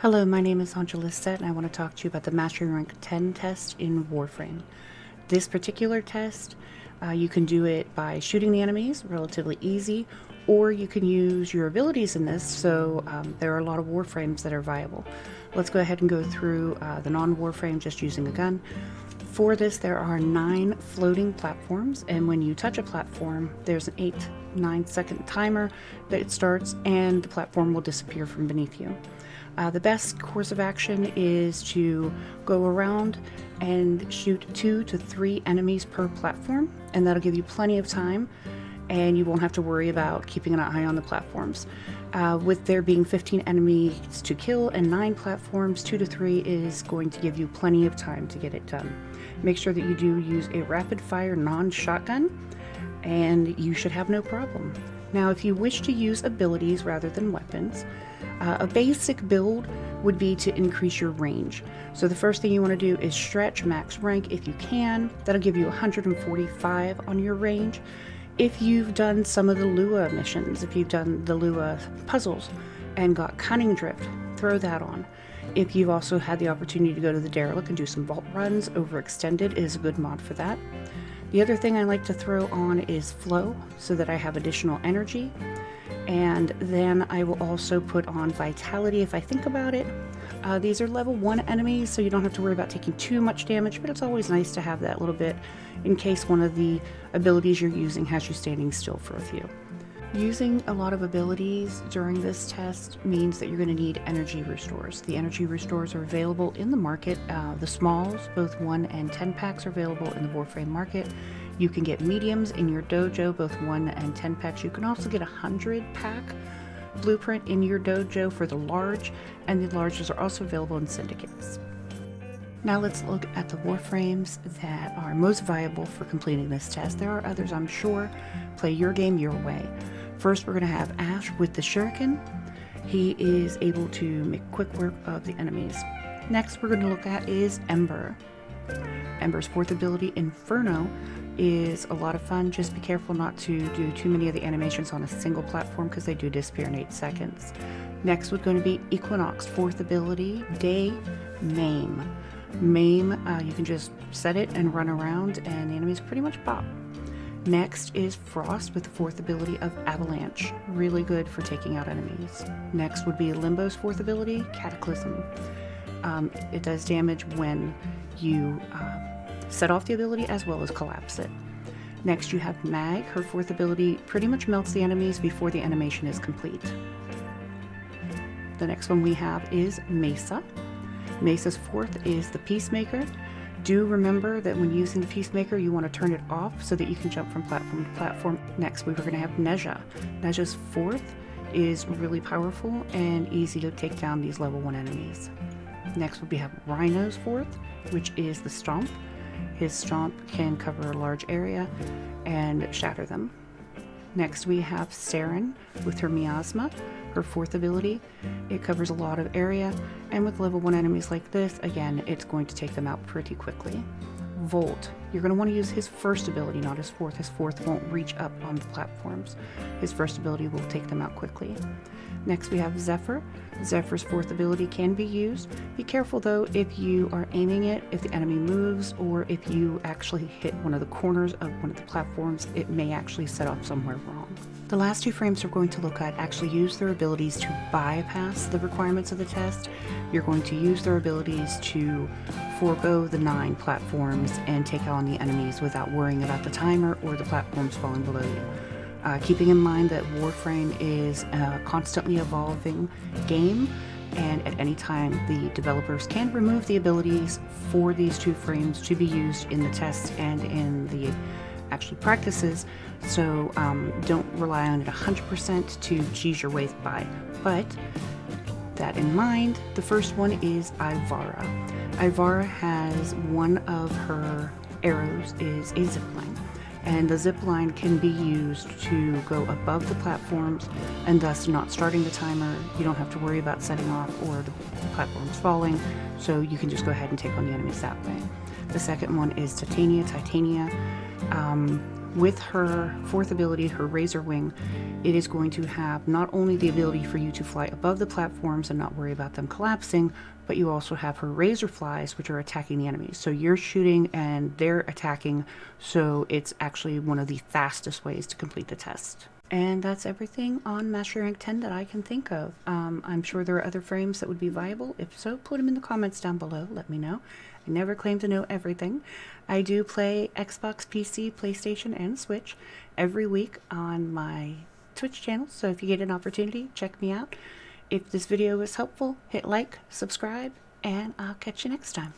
Hello, my name is Angela Set, and I want to talk to you about the Mastery Rank 10 test in Warframe. This particular test, you can do it by shooting the enemies, relatively easy, or you can use your abilities in this, so there are a lot of Warframes that are viable. Let's go ahead and go through the non-Warframe just using a gun. For this, there are 9 floating platforms, and when you touch a platform, there's an 9 second timer that it starts, and the platform will disappear from beneath you. The best course of action is to go around and shoot 2 to 3 enemies per platform, and that'll give you plenty of time, and you won't have to worry about keeping an eye on the platforms. With there being 15 enemies to kill and 9 platforms, 2 to 3 is going to give you plenty of time to get it done. Make sure that you do use a rapid fire non-shotgun, and you should have no problem. Now, if you wish to use abilities rather than weapons, a basic build would be to increase your range. So the first thing you want to do is stretch max rank if you can. That'll give you 145 on your range. If you've done some of the Lua missions, if you've done the Lua puzzles and got Cunning Drift, throw that on. If you've also had the opportunity to go to the Derelict and do some vault runs, Overextended is a good mod for that. The other thing I like to throw on is Flow, so that I have additional energy. And then I will also put on Vitality if I think about it. These are level 1 enemies, so you don't have to worry about taking too much damage, but it's always nice to have that little bit in case one of the abilities you're using has you standing still for a few. Using a lot of abilities during this test means that you're going to need energy restores. The energy restores are available in the market. The smalls, both 1 and 10 packs, are available in the Warframe market. You can get mediums in your dojo, both 1 and 10 packs. You can also get a 100 pack blueprint in your dojo for the large, and the larges are also available in syndicates. Now let's look at the Warframes that are most viable for completing this test. There are others, I'm sure. Play your game your way. First, we're going to have Ash with the Shuriken. He is able to make quick work of the enemies. Next, we're going to look at is Ember. Ember's 4th ability, Inferno, is a lot of fun. Just be careful not to do too many of the animations on a single platform because they do disappear in 8 seconds. Next was going to be Equinox, 4th ability, Day, Maim. Maim, you can just set it and run around and the enemies pretty much pop. Next is Frost with the 4th ability of Avalanche, really good for taking out enemies. Next would be Limbo's 4th ability, Cataclysm. It does damage when you set off the ability as well as collapse it. Next you have Mag, her 4th ability pretty much melts the enemies before the animation is complete. The next one we have is Mesa. Mesa's 4th is the Peacemaker. Do remember that when using the Peacemaker, you want to turn it off so that you can jump from platform to platform. Next, we were going to have Nezha. Nezha's 4th is really powerful and easy to take down these level 1 enemies. Next, we have Rhino's 4th, which is the Stomp. His Stomp can cover a large area and shatter them. Next, we have Saren with her Miasma. Her 4th ability, it covers a lot of area, and with level 1 enemies like this, again, it's going to take them out pretty quickly. Volt, you're going to want to use his 1st ability, not his 4th. His 4th won't reach up on the platforms. His 1st ability will take them out quickly. Next we have Zephyr. Zephyr's 4th ability can be used. Be careful though if you are aiming it, if the enemy moves, or if you actually hit one of the corners of one of the platforms, it may actually set off somewhere wrong. The last 2 frames we're going to look at actually use their abilities to bypass the requirements of the test. You're going to use their abilities to forego the 9 platforms and take on the enemies without worrying about the timer or the platforms falling below you. Keeping in mind that Warframe is a constantly evolving game, and at any time the developers can remove the abilities for these 2 frames to be used in the tests and in the actual practices, so don't rely on it 100% to cheese your way by. But that in mind, the first one is Ivara. Ivara has one of her arrows is a zipline, and the zipline can be used to go above the platforms and thus not starting the timer. You don't have to worry about setting off or the platforms falling, so you can just go ahead and take on the enemies that way. The second one is Titania. Titania With her fourth ability, her Razor Wing, it is going to have not only the ability for you to fly above the platforms and not worry about them collapsing, but you also have her Razor Flies, which are attacking the enemies. So you're shooting and they're attacking, so it's actually one of the fastest ways to complete the test. And that's everything on Mastery Rank 10 that I can think of. I'm sure there are other frames that would be viable. If so, put them in the comments down below. Let me know. I never claim to know everything. I do play Xbox, PC, PlayStation, and Switch every week on my Twitch channel. So if you get an opportunity, check me out. If this video was helpful, hit like, subscribe, and I'll catch you next time.